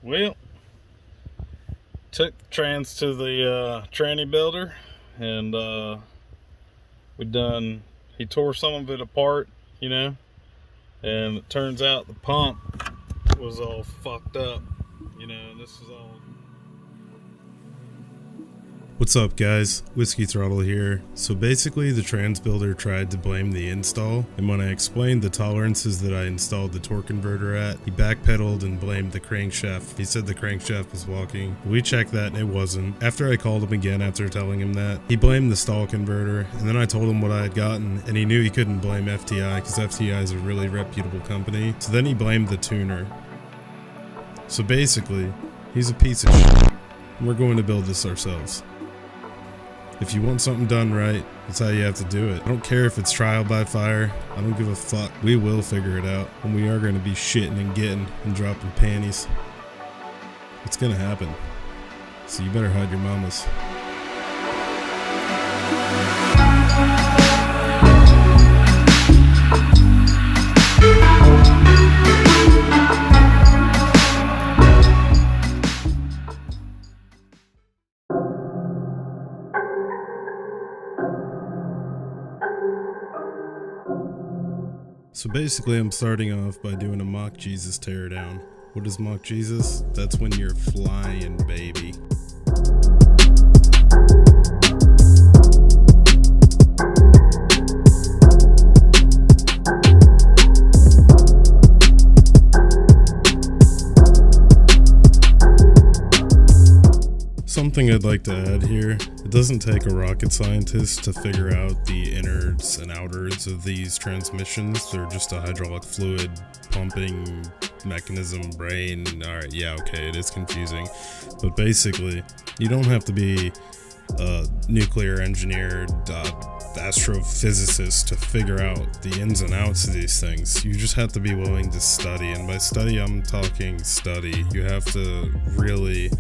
Well, took the trans to the tranny builder, and he tore some of it apart, you know, and it turns out the pump was all fucked up, you know. This is all. What's up, guys? Whiskey Throttle here. So basically the trans builder tried to blame the install, and when I explained the tolerances that I installed the torque converter at, he backpedaled and blamed the crankshaft. He said the crankshaft was walking. We checked that and it wasn't. After I called him again after telling him that, he blamed the stall converter, and then I told him what I had gotten, and he knew he couldn't blame FTI because FTI is a really reputable company. So then he blamed the tuner. So basically, he's a piece of shit, and we're going to build this ourselves. If you want something done right, that's how you have to do it. I don't care if it's trial by fire. I don't give a fuck. We will figure it out. And we are going to be shitting and getting and dropping panties. It's going to happen. So you better hide your mamas. So basically I'm starting off by doing a mock Jesus teardown. What is mock Jesus? That's when you're flying, baby. Something I'd like to add here, it doesn't take a rocket scientist to figure out the innards and outwards of these transmissions. They're just a hydraulic fluid pumping mechanism brain. Alright, yeah, okay, it is confusing. But basically, you don't have to be a nuclear engineer, astrophysicist to figure out the ins and outs of these things. You just have to be willing to study, and by study I'm talking study. You have to really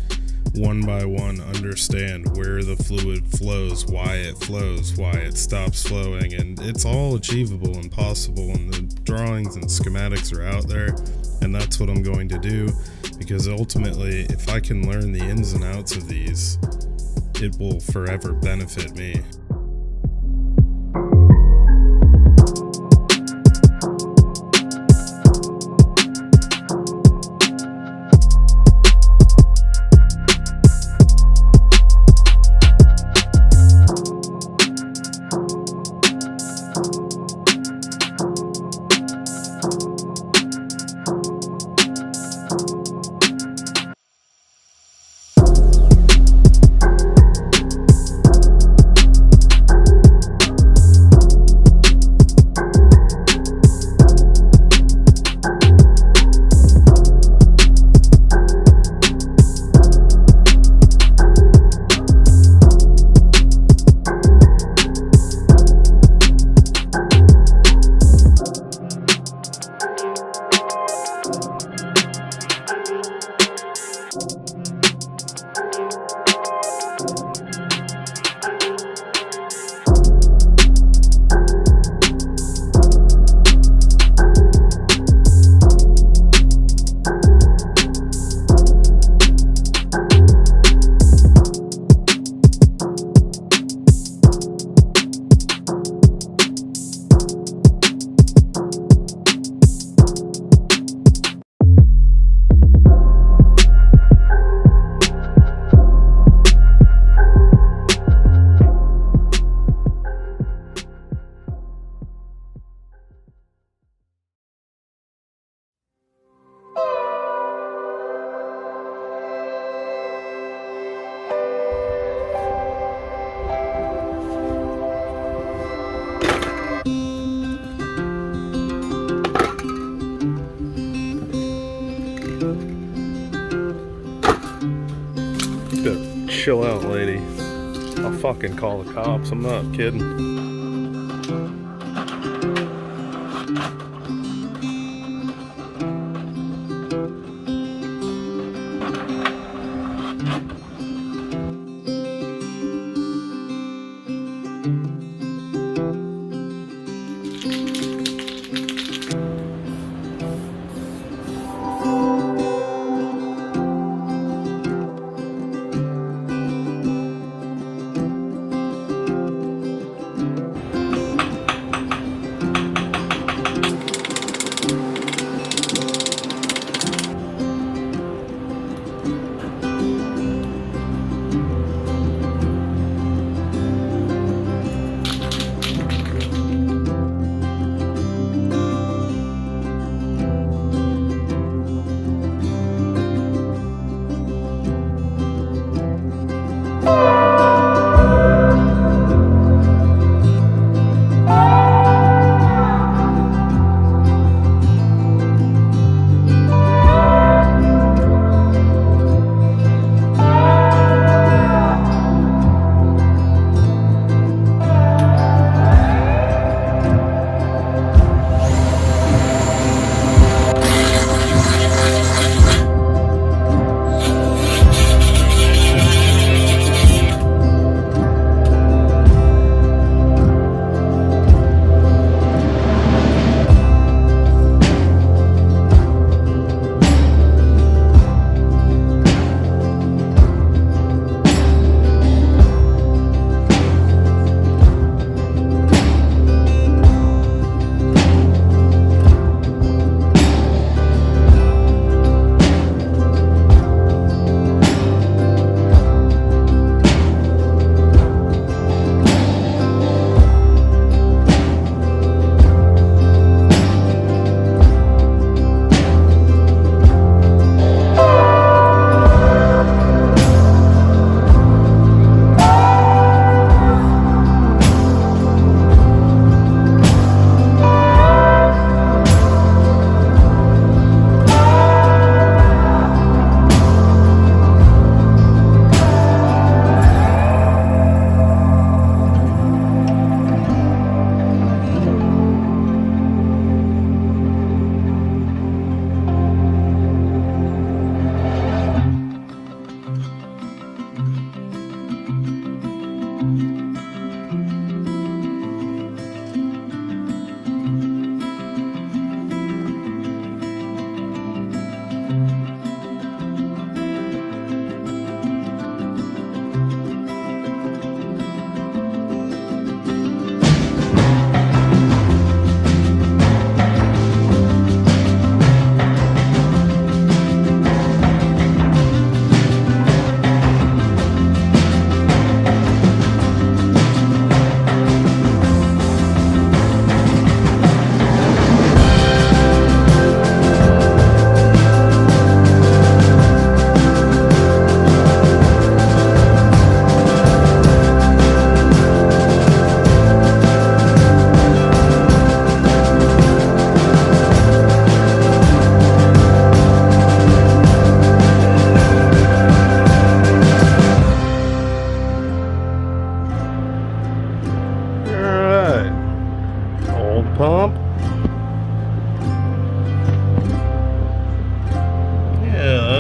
one by one understand where the fluid flows, why it stops flowing, and it's all achievable and possible, and the drawings and schematics are out there, and that's what I'm going to do, because ultimately if I can learn the ins and outs of these, it will forever benefit me. Chill out, lady. I'll fucking call the cops. I'm not kidding.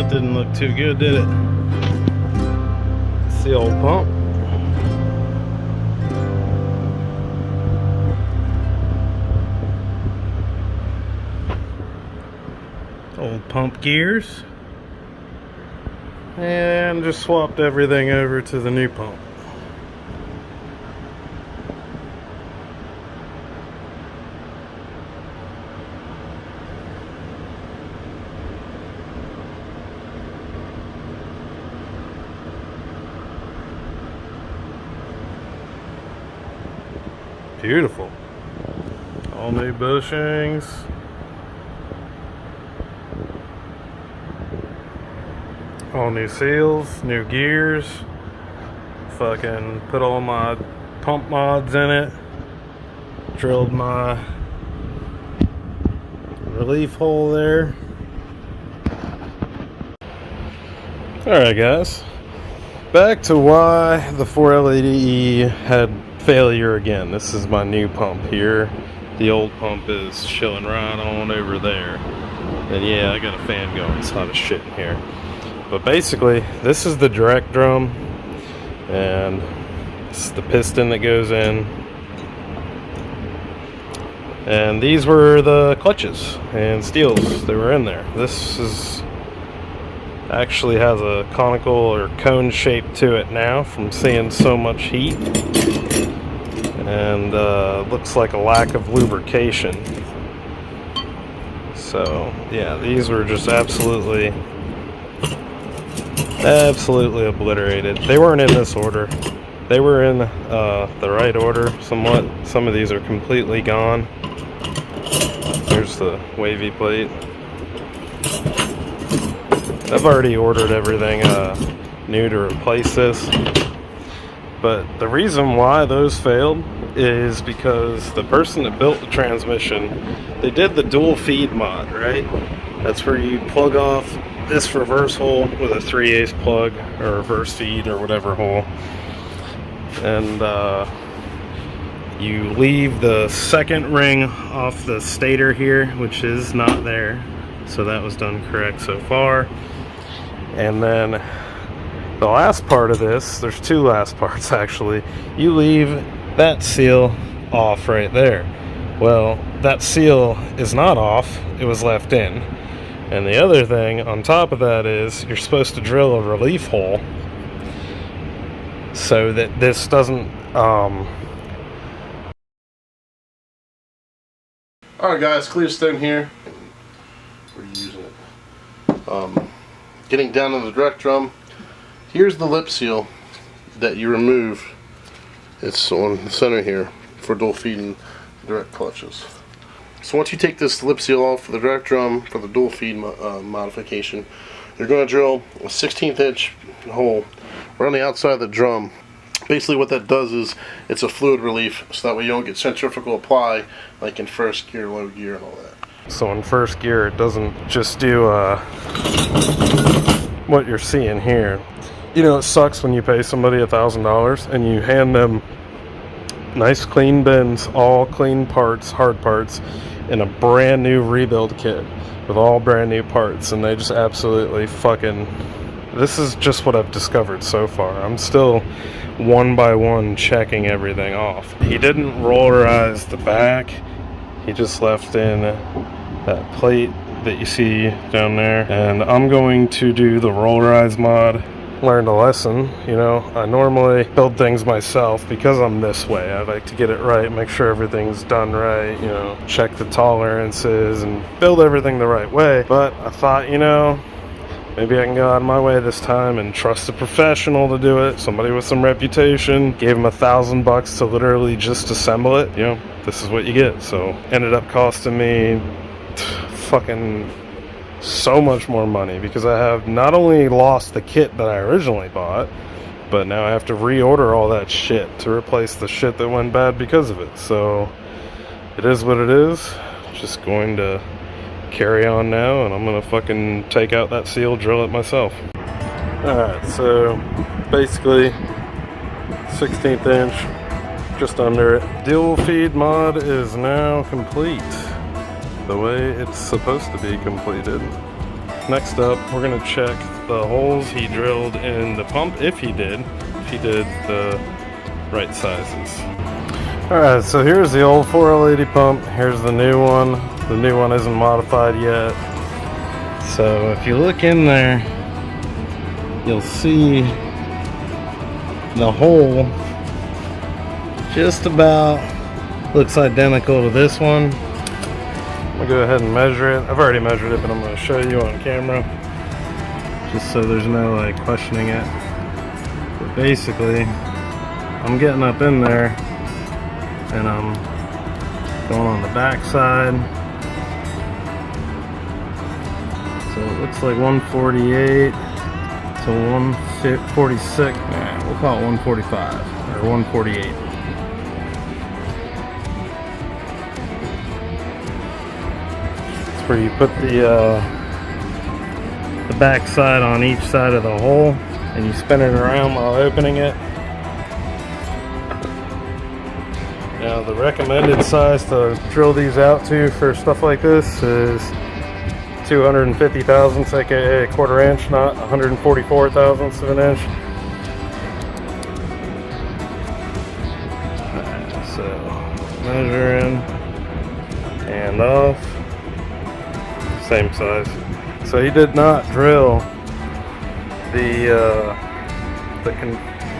that didn't look too good, did it? It's the old pump. Old pump gears. And just swapped everything over to the new pump. Beautiful. All new bushings. All new seals, new gears. Fucking put all my pump mods in it. Drilled my relief hole there. Alright guys, back to why the 4LADE had failure again. This is my new pump here. The old pump is chilling right on over there. And yeah, I got a fan going. It's hot as shit in here. But basically, this is the direct drum, and this is the piston that goes in. And these were the clutches and steels that were in there. This is actually has a conical or cone shape to it now from seeing so much heat. And looks like a lack of lubrication. So yeah, these were just absolutely obliterated. They weren't in this order. They were in the right order somewhat. Some of these are completely gone. Here's the wavy plate. I've already ordered everything new to replace this. But the reason why those failed is because the person that built the transmission, they did the dual feed mod, right? That's where you plug off this reverse hole with a 3/8 plug or reverse feed or whatever hole, and you leave the second ring off the stator here, which is not there, so that was done correct so far. And then the last part of this, there's two last parts actually, you leave that seal off right there. Well, that seal is not off, it was left in. And the other thing on top of that is you're supposed to drill a relief hole so that this doesn't Alright guys, Clearstone here. We're using it. Getting down to the direct drum. Here's the lip seal that you remove. It's on the center here for dual feeding direct clutches. So once you take this lip seal off for the direct drum for the dual feed modification, you're going to drill a 1/16 inch hole right on the outside of the drum. Basically what that does is it's a fluid relief, so that way you don't get centrifugal apply like in first gear, low gear, and all that. So in first gear it doesn't just do what you're seeing here. You know, it sucks when you pay somebody $1,000 and you hand them nice clean bins, all clean parts, hard parts, in a brand new rebuild kit with all brand new parts, and they just absolutely fucking... This is just what I've discovered so far. I'm still one by one checking everything off. He didn't rollerize the back, he just left in that plate that you see down there, and I'm going to do the rollerize mod. Learned a lesson, you know. I normally build things myself because I'm this way. I like to get it right, make sure everything's done right, you know, check the tolerances and build everything the right way. But I thought, you know, maybe I can go out of my way this time and trust a professional to do it, somebody with some reputation. Gave him $1,000 to literally just assemble it. You know, this is what you get. So ended up costing me fucking so much more money, because I have not only lost the kit that I originally bought, but now I have to reorder all that shit to replace the shit that went bad because of it. So it is what it is. Just going to carry on now, and I'm gonna fucking take out that seal, drill it myself. Alright, so basically 16th inch, just under it. Dual feed mod is now complete the way it's supposed to be completed. next up, we're gonna check the holes he drilled in the pump, if he did the right sizes. Alright, so here's the old 4L80 pump, here's the new one. The new one isn't modified yet. So if you look in there, you'll see the hole just about looks identical to this one. I'm gonna go ahead and measure it. I've already measured it, but I'm gonna show you on camera just so there's no like questioning it. But basically, I'm getting up in there and I'm going on the back side. So it looks like 148 to 146. Nah, we'll call it 145 or 148. It's where you put the back side on each side of the hole and you spin it around while opening it. Now the recommended size to drill these out to for stuff like this is 250 thousandths, aka a quarter inch, not 144 thousandths of an inch. So measure in and off, same size. So he did not drill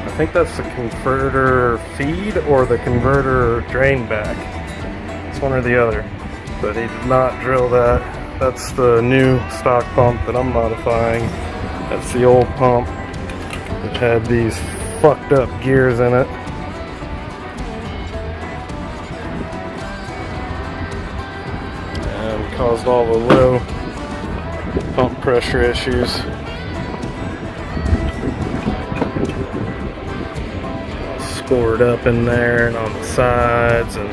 I think that's the converter feed or the converter drain back. It's one or the other, but he did not drill that. That's the new stock pump that I'm modifying. That's the old pump, which had these fucked up gears in it. And caused all the low pump pressure issues. Scored up in there and on the sides, and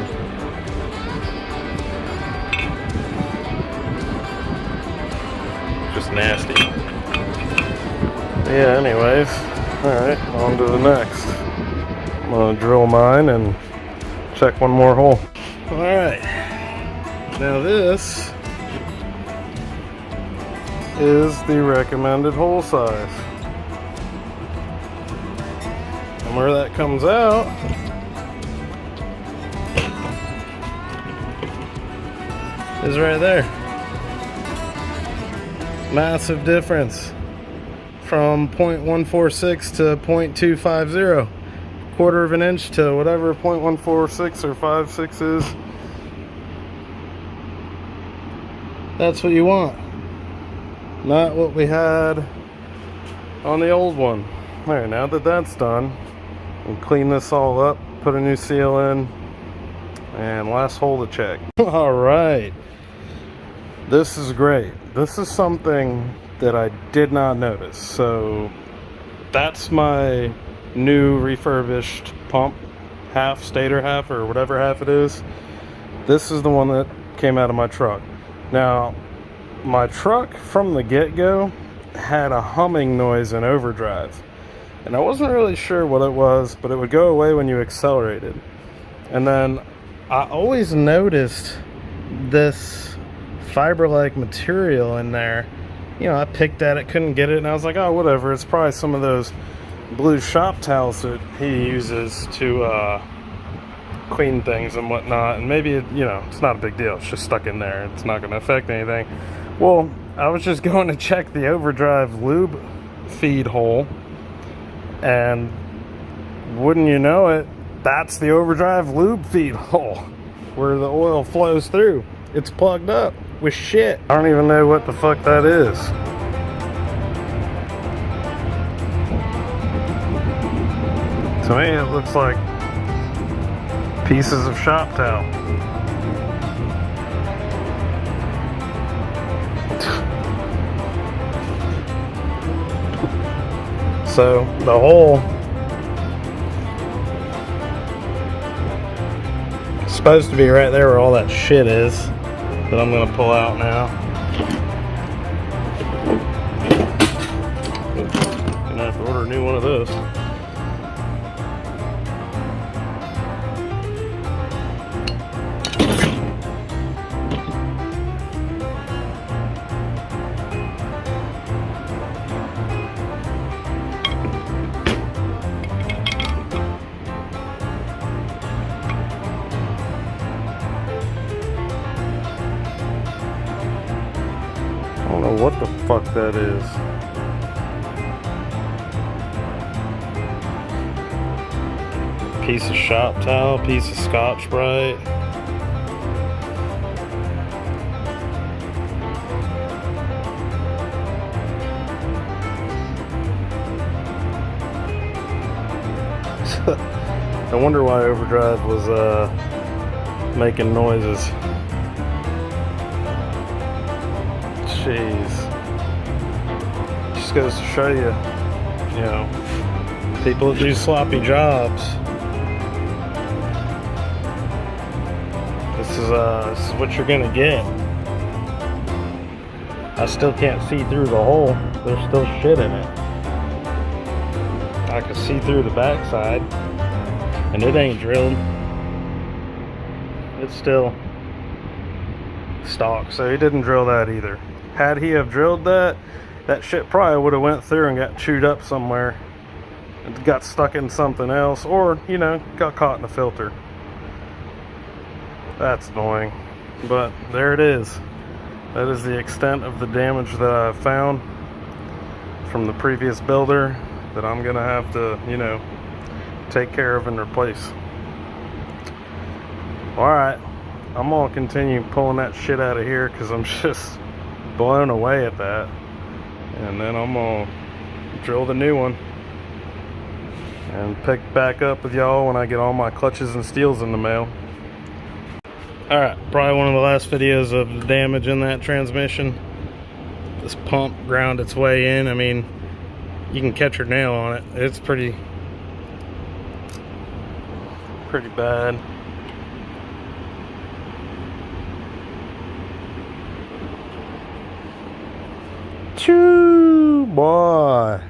just nasty. Yeah, anyways, alright, on to the next. I'm gonna drill mine and check one more hole. Alright, now this is the recommended hole size. And where that comes out is right there. Massive difference from 0.146 to 0.250. Quarter of an inch to whatever 0.146 or 56 is. That's what you want. Not what we had on the old one. Alright, now that that's done, we'll clean this all up, put a new seal in, and last hole to check. Alright, this is great. This is something that I did not notice. So that's my new refurbished pump, half, stator half, or whatever half it is. This is the one that came out of my truck. Now, my truck from the get-go had a humming noise in overdrive. And I wasn't really sure what it was, but it would go away when you accelerated. And then I always noticed this fiber-like material in there. You know, I picked at it, couldn't get it, and I was like, oh, whatever. It's probably some of those blue shop towels that he uses to clean things and whatnot. And maybe, it's not a big deal. It's just stuck in there. It's not going to affect anything. Well, I was just going to check the overdrive lube feed hole. And wouldn't you know it, that's the overdrive lube feed hole where the oil flows through. It's plugged up with shit. I don't even know what the fuck that is. To me, it looks like pieces of shop towel. So the hole is supposed to be right there where all that shit is that I'm gonna pull out now. Gonna have to order a new one of those. fuck that is. Piece of shop towel, piece of Scotch-Brite. I wonder why overdrive was making noises. Jeez. Just goes to show you, you know, people that do sloppy jobs. This is what you're gonna get. I still can't see through the hole. There's still shit in it. I can see through the backside, and it ain't drilled. It's still stock, so he didn't drill that either. Had he have drilled that, that shit probably would have went through and got chewed up somewhere. It got stuck in something else, or, you know, got caught in a filter. That's annoying, but there it is. That is the extent of the damage that I've found from the previous builder that I'm gonna have to, you know, take care of and replace. Alright, I'm gonna continue pulling that shit out of here because I'm just blown away at that. And then I'm gonna drill the new one and pick back up with y'all when I get all my clutches and steels in the mail. Alright, probably one of the last videos of the damage in that transmission. This pump ground its way in. I mean, you can catch your nail on it. It's pretty bad. Choo, boy.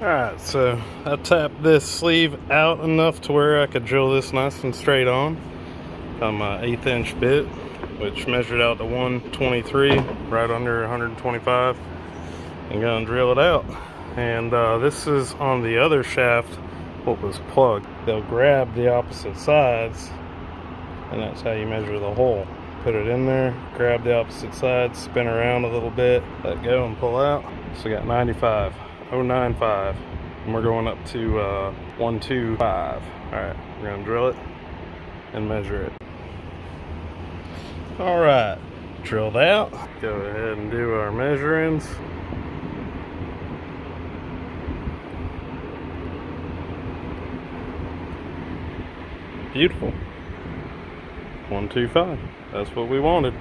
Alright, so I tapped this sleeve out enough to where I could drill this nice and straight on my 1/8 inch bit, which measured out to 123, right under 125, and gonna drill it out. And this is on the other shaft, what was plugged. They'll grab the opposite sides, and that's how you measure the hole. Put it in there, grab the opposite side, spin around a little bit, let go and pull out. So we got 095, and we're going up to 125. Alright, we're gonna drill it and measure it. Alright, drilled out. Go ahead and do our measurings. Beautiful. 125. That's what we wanted.